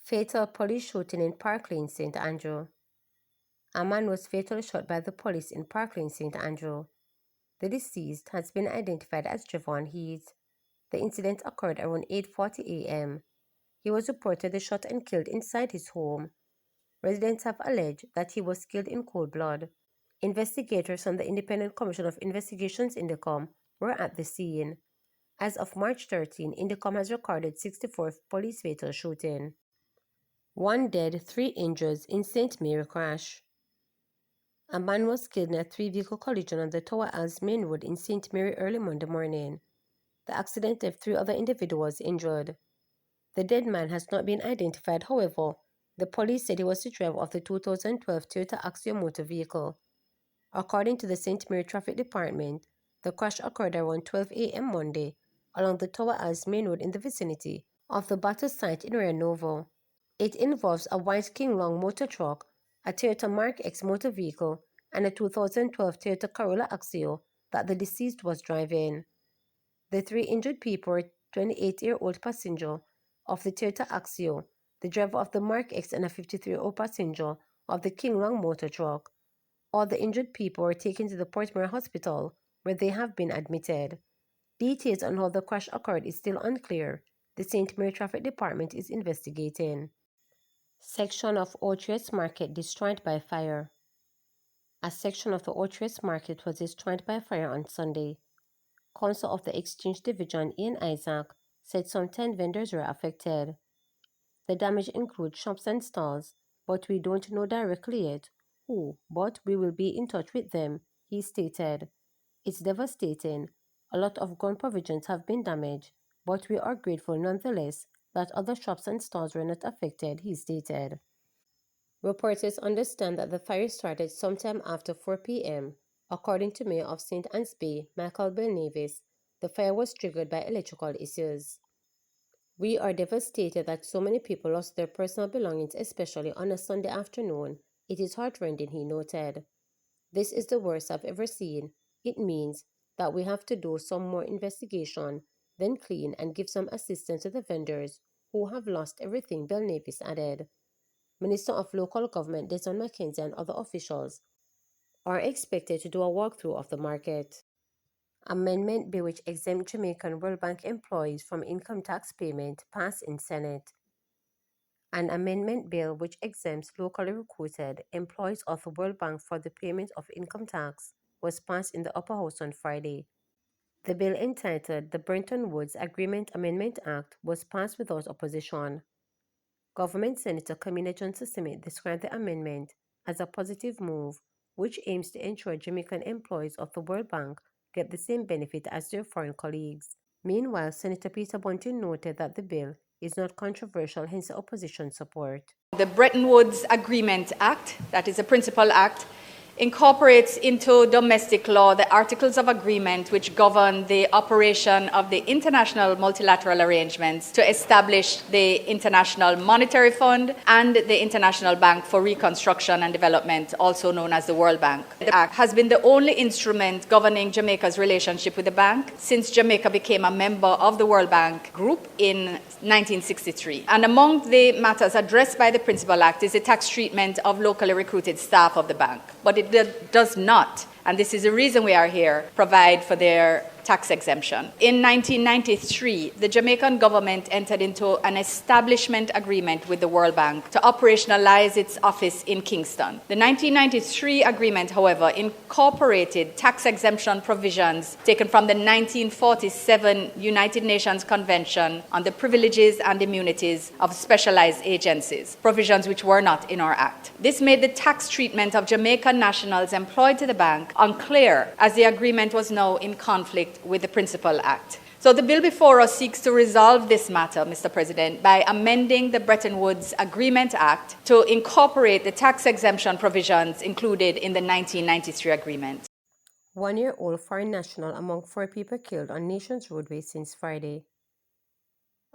Fatal police shooting in Park Lane, St. Andrew. A man was fatally shot by the police in Park Lane, St. Andrew. The deceased has been identified as Javon Heath. The incident occurred around 8:40 a.m. He was reportedly shot and killed inside his home. Residents have alleged that he was killed in cold blood. Investigators from the Independent Commission of Investigations Indicom were at the scene. As of March 13, Indicom has recorded 64 police fatal shooting. 1 dead, 3 injured in St. Mary crash. A man was killed in a 3-vehicle collision on the Tower Isles Main Road in St. Mary early Monday morning. The accident left 3 other individuals injured. The dead man has not been identified, however. The police said he was the driver of the 2012 Toyota Axio motor vehicle. According to the St. Mary Traffic Department, the crash occurred around 12 a.m. Monday along the Tower Isles Main Road in the vicinity of the battle site in Renovo. It involves a white King Long motor truck, a Toyota Mark X motor vehicle, and a 2012 Toyota Corolla Axio that the deceased was driving. The 3 injured people were 28-year-old passenger of the Toyota Axio, the driver of the Mark X, and a 53-year-old passenger of the King Long motor truck. All the injured people were taken to the Portmore Hospital, where they have been admitted. Details on how the crash occurred is still unclear. The St. Mary Traffic Department is investigating. Section of Orchards Market destroyed by fire. A section of the Orchards Market was destroyed by fire on Sunday. Counsel of the Exchange Division, Ian Isaac, said some 10 vendors were affected. The damage includes shops and stalls, but we don't know directly yet who, but we will be in touch with them, he stated. It's devastating. A lot of ground provisions have been damaged, but we are grateful nonetheless that other shops and stalls were not affected, he stated. Reporters understand that the fire started sometime after 4 p.m. According to Mayor of St. Anne's Bay, Michael Belnavis, the fire was triggered by electrical issues. We are devastated that so many people lost their personal belongings, especially on a Sunday afternoon. It is heartrending, he noted. This is the worst I've ever seen. It means that we have to do some more investigation, then clean and give some assistance to the vendors who have lost everything, Belnavis added. Minister of Local Government Desmond McKenzie and other officials are expected to do a walkthrough of the market. Amendment bill which exempts Jamaican World Bank employees from income tax payment passed in Senate. An amendment bill which exempts locally recruited employees of the World Bank for the payment of income tax was passed in the Upper House on Friday. The bill entitled the Bretton Woods Agreement Amendment Act was passed without opposition. Government Senator Kamina Johnson-Smith described the amendment as a positive move which aims to ensure Jamaican employees of the World Bank get the same benefit as their foreign colleagues. Meanwhile, Senator Peter Bunting noted that the bill is not controversial, hence the opposition support. The Bretton Woods Agreement Act, that is a principal act, incorporates into domestic law the Articles of Agreement which govern the operation of the international multilateral arrangements to establish the International Monetary Fund and the International Bank for Reconstruction and Development, also known as the World Bank. The Act has been the only instrument governing Jamaica's relationship with the bank since Jamaica became a member of the World Bank Group in 1963. And among the matters addressed by the Principal Act is the tax treatment of locally recruited staff of the bank. But it does not, and this is the reason we are here, provide for their tax exemption. In 1993, the Jamaican government entered into an establishment agreement with the World Bank to operationalize its office in Kingston. The 1993 agreement, however, incorporated tax exemption provisions taken from the 1947 United Nations Convention on the Privileges and Immunities of Specialized Agencies, provisions which were not in our act. This made the tax treatment of Jamaican nationals employed to the bank unclear, as the agreement was now in conflict with the Principal Act. So the bill before us seeks to resolve this matter, Mr. President, by amending the Bretton Woods Agreement Act to incorporate the tax exemption provisions included in the 1993 agreement. 1-year-old foreign national among 4 people killed on nation's roadways since Friday.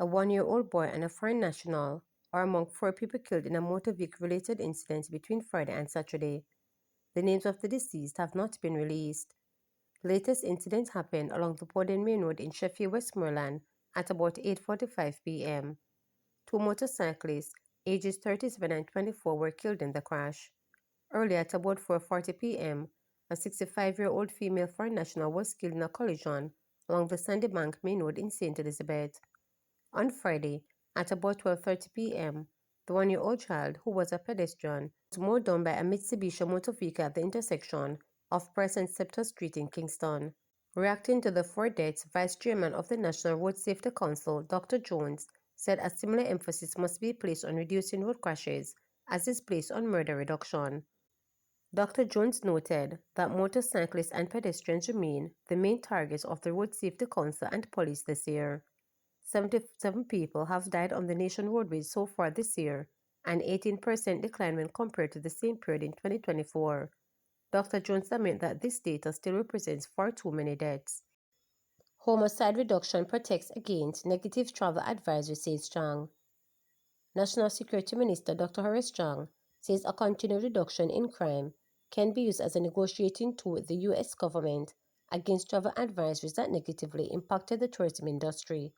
A 1-year-old boy and a foreign national are among 4 people killed in a motor vehicle-related incident between Friday and Saturday. The names of the deceased have not been released. The latest incident happened along the Borden Main Road in Sheffield, Westmoreland at about 8:45 p.m. Two motorcyclists, ages 37 and 24, were killed in the crash. Earlier at about 4:40 p.m., a 65-year-old female foreign national was killed in a collision along the Sandybank Main Road in St. Elizabeth. On Friday, at about 12:30 p.m., the one-year-old child, who was a pedestrian, was mowed down by a Mitsubishi motor vehicle at the intersection of Price and Scepter Street in Kingston. Reacting to the four deaths, Vice Chairman of the National Road Safety Council, Dr. Jones, said a similar emphasis must be placed on reducing road crashes as is placed on murder reduction. Dr. Jones noted that motorcyclists and pedestrians remain the main targets of the Road Safety Council and police this year. 77 people have died on the nation's roadways so far this year, an 18% decline when compared to the same period in 2024. Dr. Jones admitted that this data still represents far too many deaths. Homicide reduction protects against negative travel advisory, says Chang. National Security Minister Dr. Horace Chang says a continued reduction in crime can be used as a negotiating tool with the U.S. government against travel advisories that negatively impacted the tourism industry.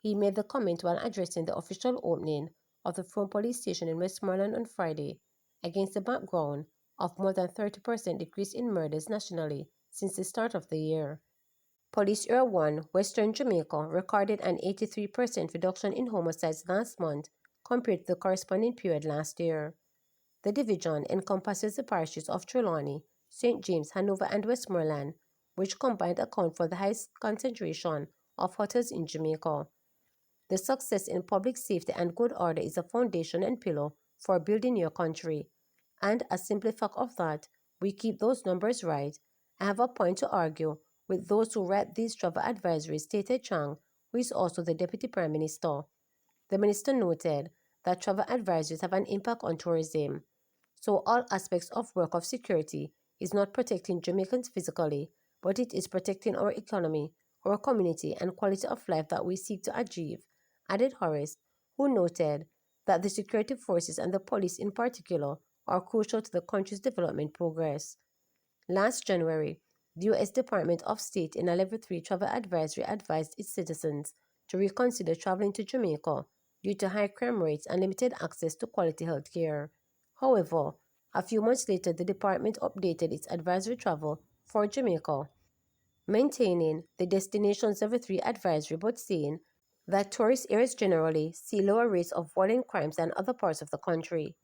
He made the comment while addressing the official opening of the Frome Police Station in Westmoreland on Friday, against the background of more than 30% decrease in murders nationally since the start of the year. Police Area 1, Western Jamaica, recorded an 83% reduction in homicides last month compared to the corresponding period last year. The division encompasses the parishes of Trelawney, St. James, Hanover, and Westmoreland, which combined account for the highest concentration of hotels in Jamaica. The success in public safety and good order is a foundation and pillar for building your country. And as simple fact of that, we keep those numbers right. I have a point to argue with those who write these travel advisories, stated Chang, who is also the Deputy Prime Minister. The minister noted that travel advisories have an impact on tourism. So all aspects of work of security is not protecting Jamaicans physically, but it is protecting our economy, our community, and quality of life that we seek to achieve, added Horace, who noted that the security forces and the police in particular are crucial to the country's development progress. Last January, the U.S. Department of State in a Level 3 travel advisory advised its citizens to reconsider traveling to Jamaica due to high crime rates and limited access to quality health care. However, a few months later, the department updated its advisory travel for Jamaica, maintaining the destination's Level 3 advisory but saying that tourist areas generally see lower rates of violent crimes than other parts of the country.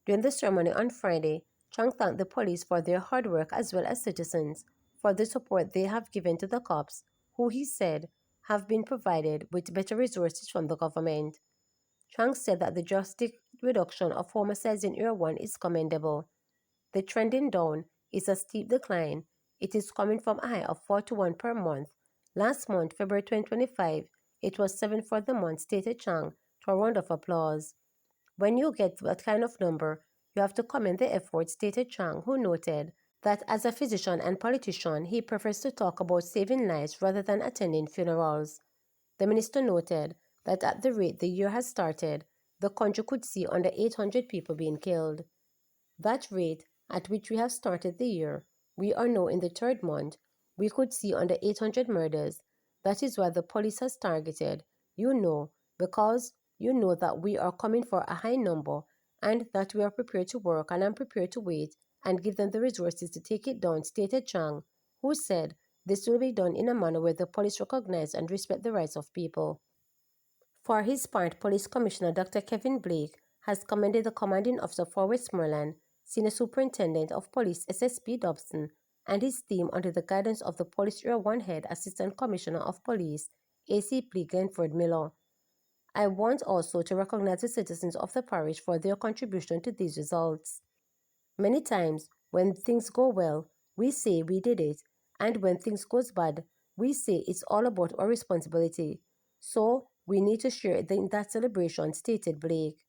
During the ceremony on Friday, Chang thanked the police for their hard work as well as citizens for the support they have given to the cops, who he said have been provided with better resources from the government. Chang said that the drastic reduction of homicides in Area 1 is commendable. The trending down is a steep decline. It is coming from a high of 41 per month. Last month, February 2025, it was 7 for the month, stated Chang to a round of applause. When you get that kind of number, you have to commend the effort, stated Chang, who noted that as a physician and politician, he prefers to talk about saving lives rather than attending funerals. The minister noted that at the rate the year has started, the country could see under 800 people being killed. That rate at which we have started the year, we are now in the third month, we could see under 800 murders. That is why the police has targeted, because you know that we are coming for a high number and that we are prepared to work and I'm prepared to wait and give them the resources to take it down, stated Chang, who said this will be done in a manner where the police recognize and respect the rights of people. For his part, Police Commissioner Dr. Kevin Blake has commended the commanding officer for Westmoreland, Senior Superintendent of Police SSP Dobson, and his team under the guidance of the Police Area 1 Head Assistant Commissioner of Police, ACP Glenford Miller. I want also to recognize the citizens of the parish for their contribution to these results. Many times, when things go well, we say we did it, and when things goes bad, we say it's all about our responsibility. So, we need to share in that celebration, stated Blake.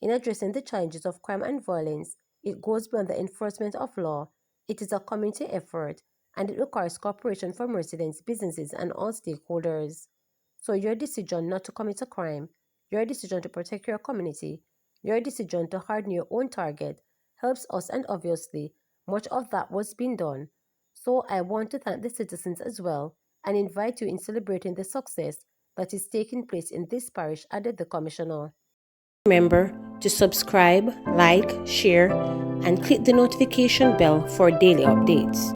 In addressing the challenges of crime and violence, it goes beyond the enforcement of law. It is a community effort, and it requires cooperation from residents, businesses, and all stakeholders. So your decision not to commit a crime, your decision to protect your community, your decision to harden your own target helps us and obviously much of that was being done. So I want to thank the citizens as well and invite you in celebrating the success that is taking place in this parish, added the commissioner. Remember to subscribe, like, share, and click the notification bell for daily updates.